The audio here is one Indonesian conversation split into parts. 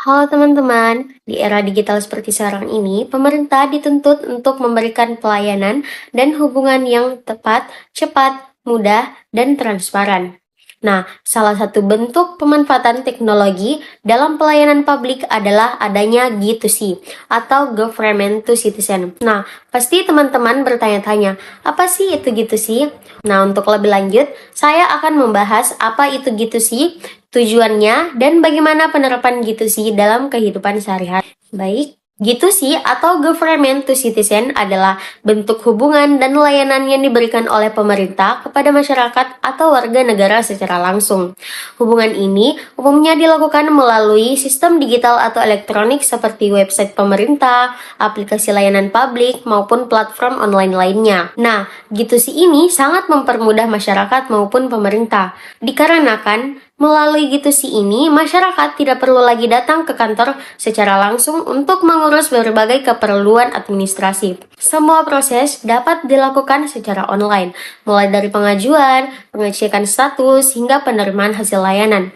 Halo teman-teman, di era digital seperti sekarang ini, pemerintah dituntut untuk memberikan pelayanan dan hubungan yang tepat, cepat, mudah, dan transparan. Nah, salah satu bentuk pemanfaatan teknologi dalam pelayanan publik adalah adanya G2C atau Government to Citizen. Nah, pasti teman-teman bertanya-tanya, apa sih itu G2C? Nah, untuk lebih lanjut, saya akan membahas apa itu G2C, tujuannya, dan bagaimana penerapan G2C dalam kehidupan sehari-hari. Baik, G2C atau Government to Citizen adalah bentuk hubungan dan layanan yang diberikan oleh pemerintah kepada masyarakat atau warga negara secara langsung. Hubungan ini umumnya dilakukan melalui sistem digital atau elektronik seperti website pemerintah, aplikasi layanan publik, maupun platform online lainnya. Nah, G2C ini sangat mempermudah masyarakat maupun pemerintah, dikarenakan melalui G2C ini, masyarakat tidak perlu lagi datang ke kantor secara langsung untuk mengurus berbagai keperluan administrasi. Semua proses dapat dilakukan secara online, mulai dari pengajuan, pengecekan status, hingga penerimaan hasil layanan.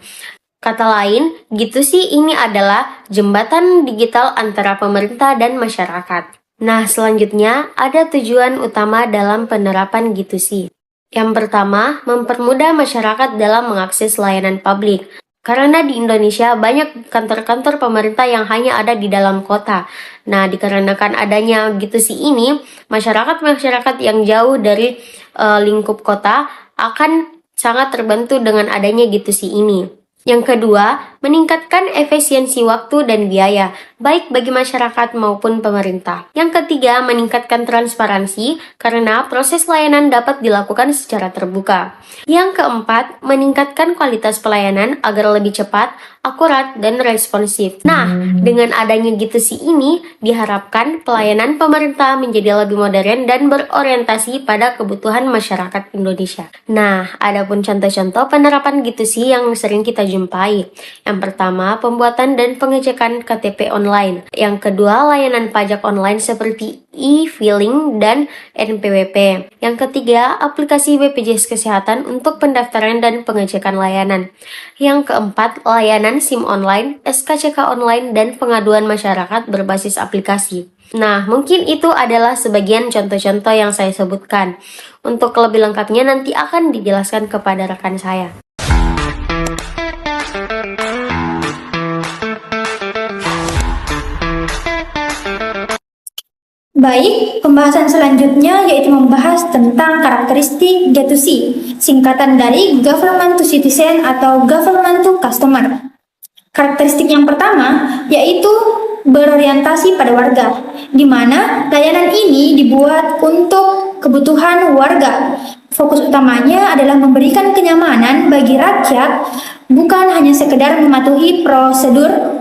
Kata lain, G2C ini adalah jembatan digital antara pemerintah dan masyarakat. Nah, selanjutnya ada tujuan utama dalam penerapan G2C. Yang pertama, mempermudah masyarakat dalam mengakses layanan publik. Karena di Indonesia banyak kantor-kantor pemerintah yang hanya ada di dalam kota. Nah, dikarenakan adanya G2C ini, masyarakat-masyarakat yang jauh dari lingkup kota akan sangat terbantu dengan adanya G2C ini. Yang kedua, meningkatkan efisiensi waktu dan biaya, baik bagi masyarakat maupun pemerintah. Yang ketiga, meningkatkan transparansi karena proses layanan dapat dilakukan secara terbuka. Yang keempat, meningkatkan kualitas pelayanan agar lebih cepat, akurat, dan responsif. Nah, dengan adanya G2C ini, diharapkan pelayanan pemerintah menjadi lebih modern dan berorientasi pada kebutuhan masyarakat Indonesia. Nah, adapun contoh-contoh penerapan G2C yang sering kita jumpai. Yang pertama, pembuatan dan pengecekan KTP online. Yang kedua, layanan pajak online seperti e-filing dan NPWP. Yang ketiga, aplikasi BPJS Kesehatan untuk pendaftaran dan pengecekan layanan. Yang keempat, layanan SIM online, SKCK online, dan pengaduan masyarakat berbasis aplikasi. Nah, mungkin itu adalah sebagian contoh-contoh yang saya sebutkan. Untuk lebih lengkapnya nanti akan dijelaskan kepada rekan saya. Baik, pembahasan selanjutnya yaitu membahas tentang karakteristik G2C, singkatan dari Government to Citizen atau Government to Customer. Karakteristik yang pertama yaitu berorientasi pada warga, di mana layanan ini dibuat untuk kebutuhan warga. Fokus utamanya adalah memberikan kenyamanan bagi rakyat, bukan hanya sekedar mematuhi prosedur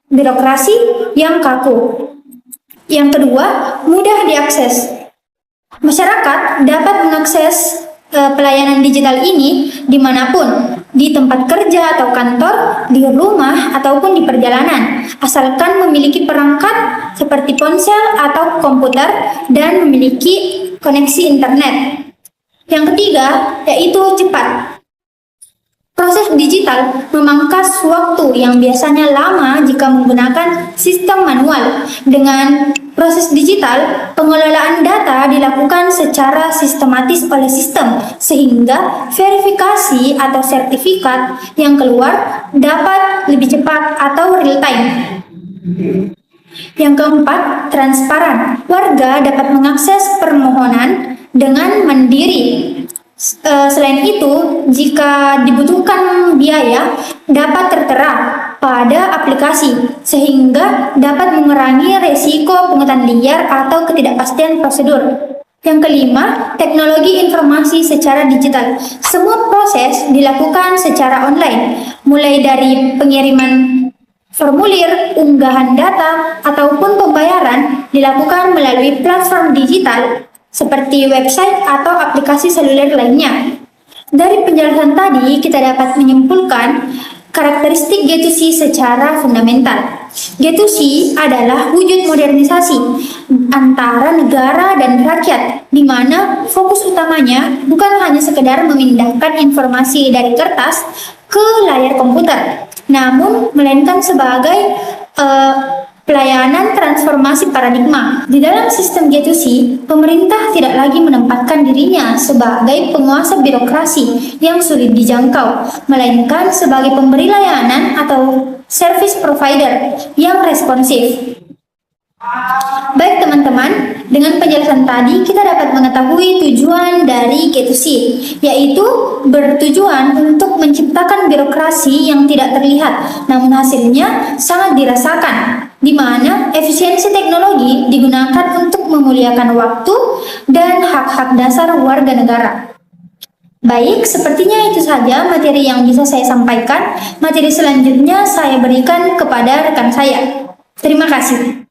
birokrasi yang kaku. Yang kedua, mudah diakses. Masyarakat dapat mengakses pelayanan digital ini dimanapun, di tempat kerja atau kantor, di rumah ataupun di perjalanan, asalkan memiliki perangkat seperti ponsel atau komputer dan memiliki koneksi internet. Yang ketiga, yaitu cepat. Proses digital memangkas waktu yang biasanya lama jika menggunakan sistem manual. Dengan proses digital, pengelolaan data dilakukan secara sistematis oleh sistem, sehingga verifikasi atau sertifikat yang keluar dapat lebih cepat atau real time. Yang keempat, transparan. Warga dapat mengakses permohonan dengan mandiri. Selain itu, jika dibutuhkan biaya, dapat tertera pada aplikasi, sehingga dapat mengurangi resiko pungutan liar atau ketidakpastian prosedur. Yang kelima, teknologi informasi secara digital. Semua proses dilakukan secara online, mulai dari pengiriman formulir, unggahan data, ataupun pembayaran dilakukan melalui platform digital seperti website atau aplikasi seluler lainnya. Dari penjelasan tadi, kita dapat menyimpulkan karakteristik G2C secara fundamental. G2C adalah wujud modernisasi antara negara dan rakyat, di mana fokus utamanya bukan hanya sekedar memindahkan informasi dari kertas ke layar komputer, namun melainkan sebagai pelayanan transformasi paradigma. Di dalam sistem G2C, pemerintah tidak lagi menempatkan dirinya sebagai penguasa birokrasi yang sulit dijangkau, melainkan sebagai pemberi layanan atau service provider yang responsif. Baik teman-teman, dengan penjelasan tadi kita dapat mengetahui tujuan dari G2C, yaitu bertujuan untuk menciptakan birokrasi yang tidak terlihat, namun hasilnya sangat dirasakan, di mana efisiensi teknologi digunakan untuk memuliakan waktu dan hak-hak dasar warga negara. Baik, sepertinya itu saja materi yang bisa saya sampaikan. Materi selanjutnya saya berikan kepada rekan saya. Terima kasih.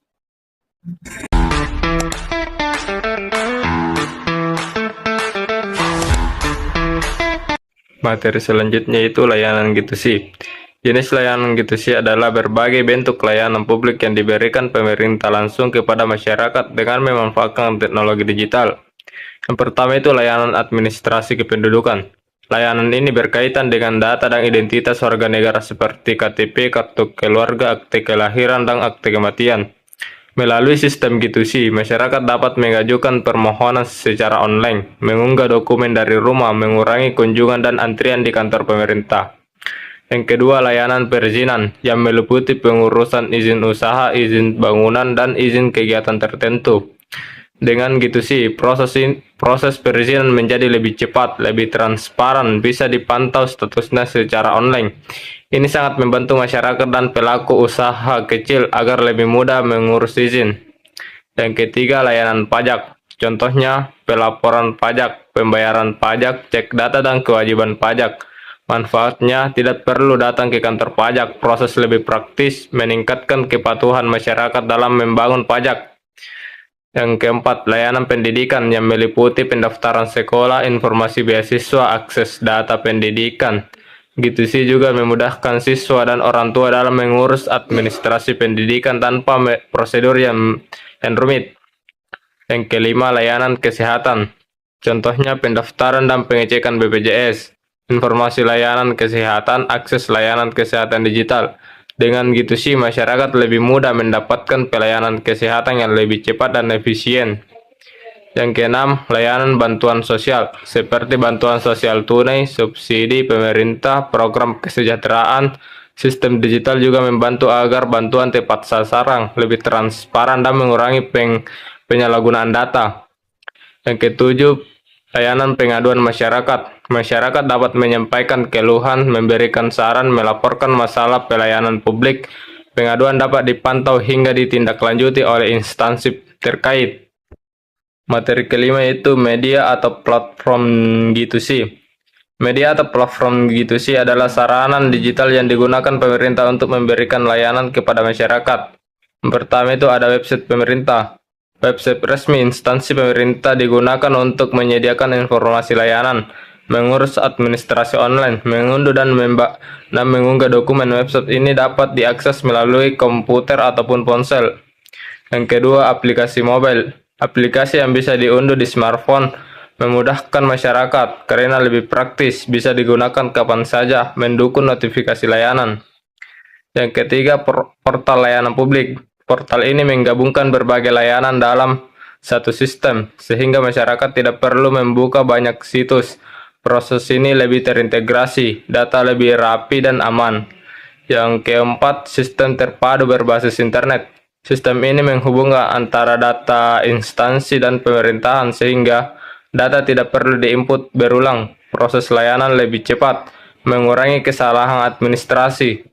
Materi selanjutnya itu layanan G2C. Jenis layanan G2C adalah berbagai bentuk layanan publik yang diberikan pemerintah langsung kepada masyarakat dengan memanfaatkan teknologi digital. Yang pertama itu layanan administrasi kependudukan. Layanan ini berkaitan dengan data dan identitas warga negara seperti KTP, kartu keluarga, akte kelahiran, dan akte kematian. Melalui sistem G2C, masyarakat dapat mengajukan permohonan secara online, mengunggah dokumen dari rumah, mengurangi kunjungan dan antrian di kantor pemerintah. Yang kedua, layanan perizinan yang meliputi pengurusan izin usaha, izin bangunan, dan izin kegiatan tertentu. Dengan G2C, proses perizinan menjadi lebih cepat, lebih transparan, bisa dipantau statusnya secara online. Ini sangat membantu masyarakat dan pelaku usaha kecil agar lebih mudah mengurus izin. Yang ketiga, layanan pajak. Contohnya, pelaporan pajak, pembayaran pajak, cek data, dan kewajiban pajak. Manfaatnya, tidak perlu datang ke kantor pajak, proses lebih praktis, meningkatkan kepatuhan masyarakat dalam membangun pajak. Yang keempat, layanan pendidikan yang meliputi pendaftaran sekolah, informasi beasiswa, akses data pendidikan. G2C juga memudahkan siswa dan orang tua dalam mengurus administrasi pendidikan tanpa prosedur yang rumit. Yang kelima, layanan kesehatan. Contohnya pendaftaran dan pengecekan BPJS, informasi layanan kesehatan, akses layanan kesehatan digital. Dengan G2C, masyarakat lebih mudah mendapatkan pelayanan kesehatan yang lebih cepat dan efisien. Yang keenam, layanan bantuan sosial, seperti bantuan sosial tunai, subsidi pemerintah, program kesejahteraan. Sistem digital juga membantu agar bantuan tepat sasaran, lebih transparan, dan mengurangi penyalahgunaan data. Yang ketujuh, layanan pengaduan masyarakat. Masyarakat dapat menyampaikan keluhan, memberikan saran, melaporkan masalah pelayanan publik. Pengaduan dapat dipantau hingga ditindaklanjuti oleh instansi terkait. Materi kelima itu media atau platform G2C. Media atau platform G2C adalah sarana digital yang digunakan pemerintah untuk memberikan layanan kepada masyarakat. Yang pertama itu ada website pemerintah. Website resmi instansi pemerintah digunakan untuk menyediakan informasi layanan, mengurus administrasi online, mengunduh dan mengunggah dokumen. Website ini dapat diakses melalui komputer ataupun ponsel. Yang kedua, aplikasi mobile. Aplikasi yang bisa diunduh di smartphone memudahkan masyarakat karena lebih praktis, bisa digunakan kapan saja, mendukung notifikasi layanan. Yang ketiga, portal layanan publik. Portal ini menggabungkan berbagai layanan dalam satu sistem, sehingga masyarakat tidak perlu membuka banyak situs. Proses ini lebih terintegrasi, data lebih rapi dan aman. Yang keempat, sistem terpadu berbasis internet. Sistem ini menghubungkan antara data instansi dan pemerintahan sehingga data tidak perlu diinput berulang. Proses layanan lebih cepat, mengurangi kesalahan administrasi.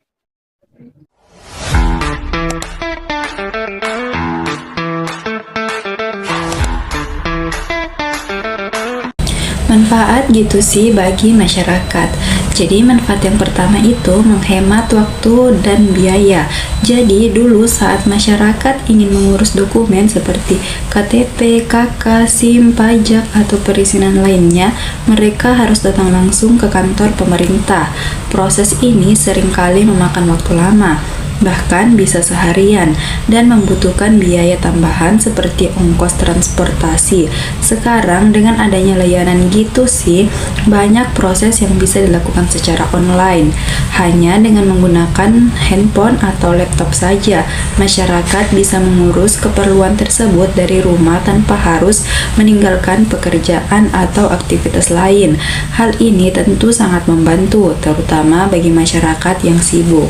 Manfaat G2C bagi masyarakat. Jadi manfaat yang pertama itu menghemat waktu dan biaya. Jadi dulu saat masyarakat ingin mengurus dokumen seperti KTP, KK, SIM, pajak, atau perizinan lainnya, mereka harus datang langsung ke kantor pemerintah. Proses ini seringkali memakan waktu lama. bahkan bisa seharian, dan membutuhkan biaya tambahan seperti ongkos transportasi. Sekarang dengan adanya layanan G2C, banyak proses yang bisa dilakukan secara online. Hanya dengan menggunakan handphone atau laptop saja, masyarakat bisa mengurus keperluan tersebut dari rumah tanpa harus meninggalkan pekerjaan atau aktivitas lain. Hal ini tentu sangat membantu, terutama bagi masyarakat yang sibuk.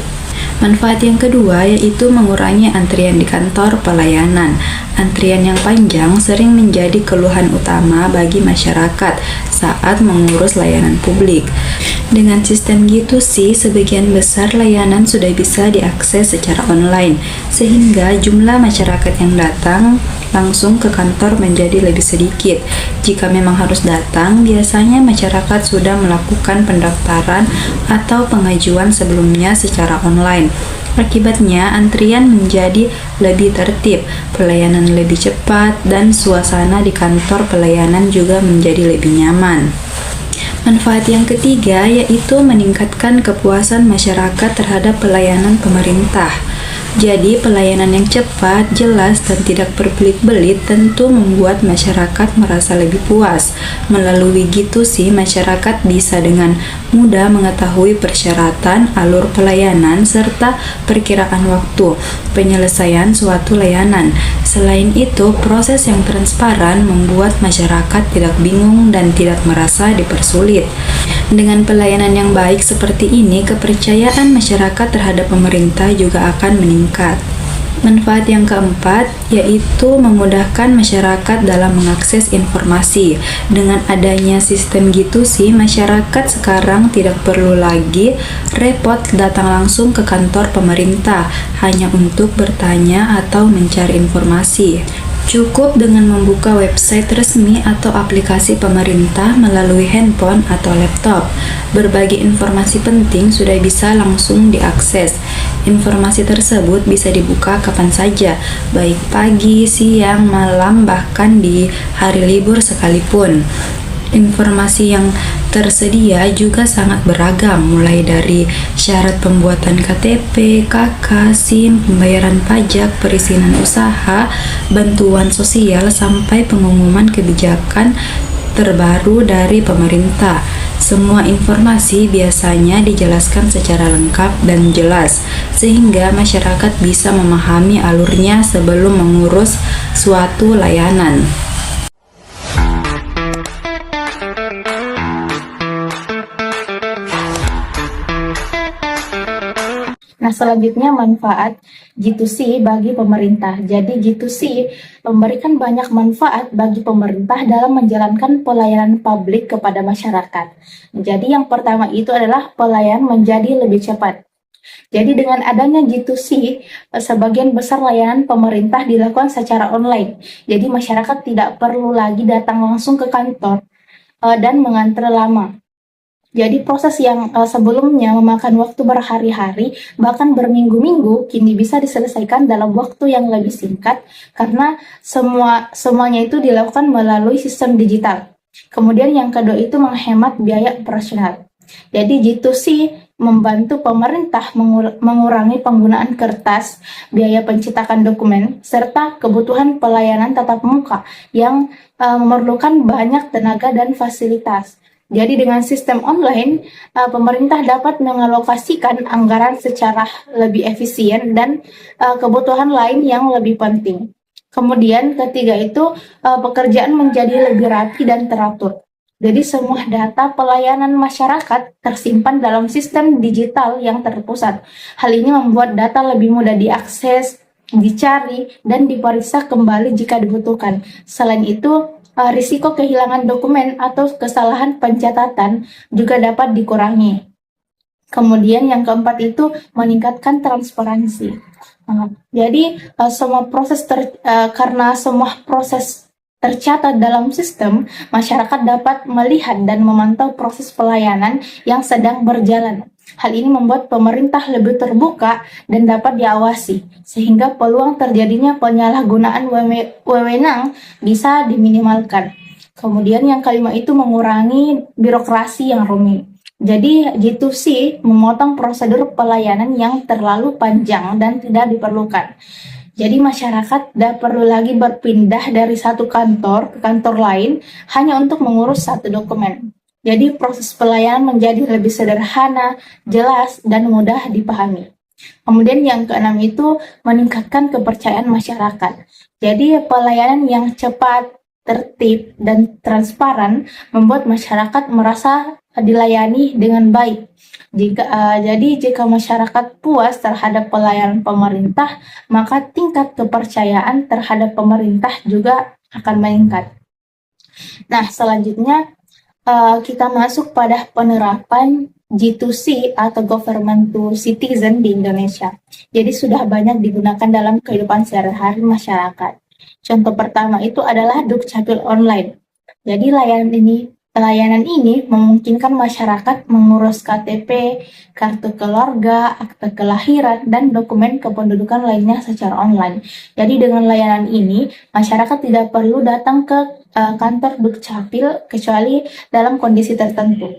Manfaat yang kedua yaitu mengurangi antrian di kantor pelayanan. Antrian yang panjang sering menjadi keluhan utama bagi masyarakat saat mengurus layanan publik. Dengan sistem G2C, sebagian besar layanan sudah bisa diakses secara online, sehingga jumlah masyarakat yang datang langsung ke kantor menjadi lebih sedikit. Jika memang harus datang, biasanya masyarakat sudah melakukan pendaftaran atau pengajuan sebelumnya secara online. Akibatnya, antrian menjadi lebih tertib, pelayanan lebih cepat, dan suasana di kantor pelayanan juga menjadi lebih nyaman. Manfaat yang ketiga yaitu meningkatkan kepuasan masyarakat terhadap pelayanan pemerintah. Jadi, pelayanan yang cepat, jelas, dan tidak berbelit-belit tentu membuat masyarakat merasa lebih puas. Melalui G2C, masyarakat bisa dengan mudah mengetahui persyaratan, alur pelayanan, serta perkiraan waktu penyelesaian suatu layanan. Selain itu, proses yang transparan membuat masyarakat tidak bingung dan tidak merasa dipersulit. Dengan pelayanan yang baik seperti ini, kepercayaan masyarakat terhadap pemerintah juga akan meningkat. Manfaat yang keempat yaitu memudahkan masyarakat dalam mengakses informasi. Dengan adanya sistem G2C, masyarakat sekarang tidak perlu lagi repot datang langsung ke kantor pemerintah hanya untuk bertanya atau mencari informasi. Cukup dengan membuka website resmi atau aplikasi pemerintah melalui handphone atau laptop. Berbagai informasi penting sudah bisa langsung diakses. Informasi tersebut bisa dibuka kapan saja, baik pagi, siang, malam, bahkan di hari libur sekalipun. Informasi yang tersedia juga sangat beragam, mulai dari syarat pembuatan KTP, KK, SIM, pembayaran pajak, perizinan usaha, bantuan sosial, sampai pengumuman kebijakan terbaru dari pemerintah. Semua informasi biasanya dijelaskan secara lengkap dan jelas, sehingga masyarakat bisa memahami alurnya sebelum mengurus suatu layanan. Nah, selanjutnya manfaat G2C bagi pemerintah. Jadi G2C memberikan banyak manfaat bagi pemerintah dalam menjalankan pelayanan publik kepada masyarakat. Jadi yang pertama itu adalah pelayanan menjadi lebih cepat. Jadi dengan adanya G2C, sebagian besar layanan pemerintah dilakukan secara online. Jadi masyarakat tidak perlu lagi datang langsung ke kantor dan mengantre lama. Jadi proses yang sebelumnya memakan waktu berhari-hari, bahkan berminggu-minggu, kini bisa diselesaikan dalam waktu yang lebih singkat karena semuanya itu dilakukan melalui sistem digital. Kemudian yang kedua itu menghemat biaya operasional. Jadi G2C membantu pemerintah mengurangi penggunaan kertas, biaya pencetakan dokumen, serta kebutuhan pelayanan tatap muka yang memerlukan banyak tenaga dan fasilitas. Jadi dengan sistem online, pemerintah dapat mengalokasikan anggaran secara lebih efisien dan kebutuhan lain yang lebih penting. Kemudian ketiga itu pekerjaan menjadi lebih rapi dan teratur. Jadi semua data pelayanan masyarakat tersimpan dalam sistem digital yang terpusat. Hal ini membuat data lebih mudah diakses, dicari, dan diperiksa kembali jika dibutuhkan. Selain itu, risiko kehilangan dokumen atau kesalahan pencatatan juga dapat dikurangi. Kemudian yang keempat itu meningkatkan transparansi. Jadi karena semua proses tercatat dalam sistem, masyarakat dapat melihat dan memantau proses pelayanan yang sedang berjalan. Hal ini membuat pemerintah lebih terbuka dan dapat diawasi, sehingga peluang terjadinya penyalahgunaan wewenang bisa diminimalkan. Kemudian yang kelima itu mengurangi birokrasi yang rumit. Jadi G2C memotong prosedur pelayanan yang terlalu panjang dan tidak diperlukan. Jadi masyarakat tidak perlu lagi berpindah dari satu kantor ke kantor lain hanya untuk mengurus satu dokumen. Jadi proses pelayanan menjadi lebih sederhana, jelas, dan mudah dipahami. Kemudian yang keenam itu meningkatkan kepercayaan masyarakat. Jadi pelayanan yang cepat, tertib, dan transparan membuat masyarakat merasa dilayani dengan baik. Jika masyarakat puas terhadap pelayanan pemerintah, maka tingkat kepercayaan terhadap pemerintah juga akan meningkat. Nah, selanjutnya kita masuk pada penerapan G2C atau Government to Citizen di Indonesia. Jadi sudah banyak digunakan dalam kehidupan sehari-hari masyarakat. Contoh pertama itu adalah Dukcapil online. Jadi layanan ini memungkinkan masyarakat mengurus KTP, kartu keluarga, akte kelahiran, dan dokumen kependudukan lainnya secara online. Jadi dengan layanan ini, masyarakat tidak perlu datang ke kantor Dukcapil kecuali dalam kondisi tertentu.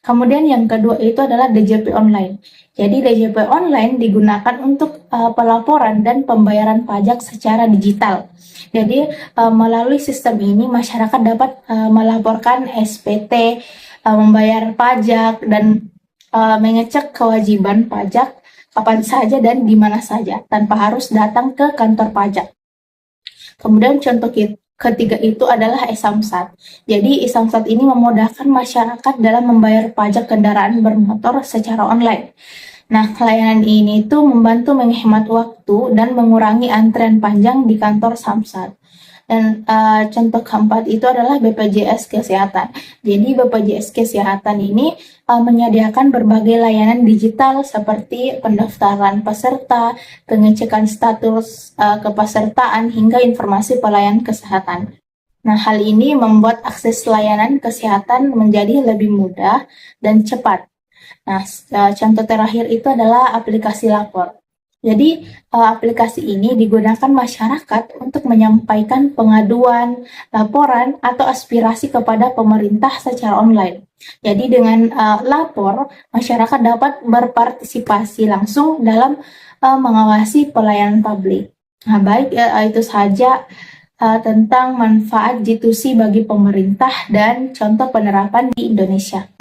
Kemudian yang kedua itu adalah DJP online. Jadi DJP online digunakan untuk pelaporan dan pembayaran pajak secara digital. Jadi melalui sistem ini masyarakat dapat melaporkan SPT, membayar pajak, dan mengecek kewajiban pajak kapan saja dan di mana saja tanpa harus datang ke kantor pajak. Kemudian contoh ketiga itu adalah e-Samsat. Jadi e-Samsat ini memudahkan masyarakat dalam membayar pajak kendaraan bermotor secara online. Nah, layanan ini itu membantu menghemat waktu dan mengurangi antrean panjang di kantor Samsat. Dan contoh keempat itu adalah BPJS Kesehatan. Jadi BPJS Kesehatan ini menyediakan berbagai layanan digital seperti pendaftaran peserta, pengecekan status kepesertaan, hingga informasi pelayanan kesehatan. Nah, hal ini membuat akses layanan kesehatan menjadi lebih mudah dan cepat. Nah, contoh terakhir itu adalah aplikasi lapor. Jadi, aplikasi ini digunakan masyarakat untuk menyampaikan pengaduan, laporan, atau aspirasi kepada pemerintah secara online. Jadi, dengan lapor, masyarakat dapat berpartisipasi langsung dalam mengawasi pelayanan publik. Nah, baik, itu saja tentang manfaat G2C bagi pemerintah dan contoh penerapan di Indonesia.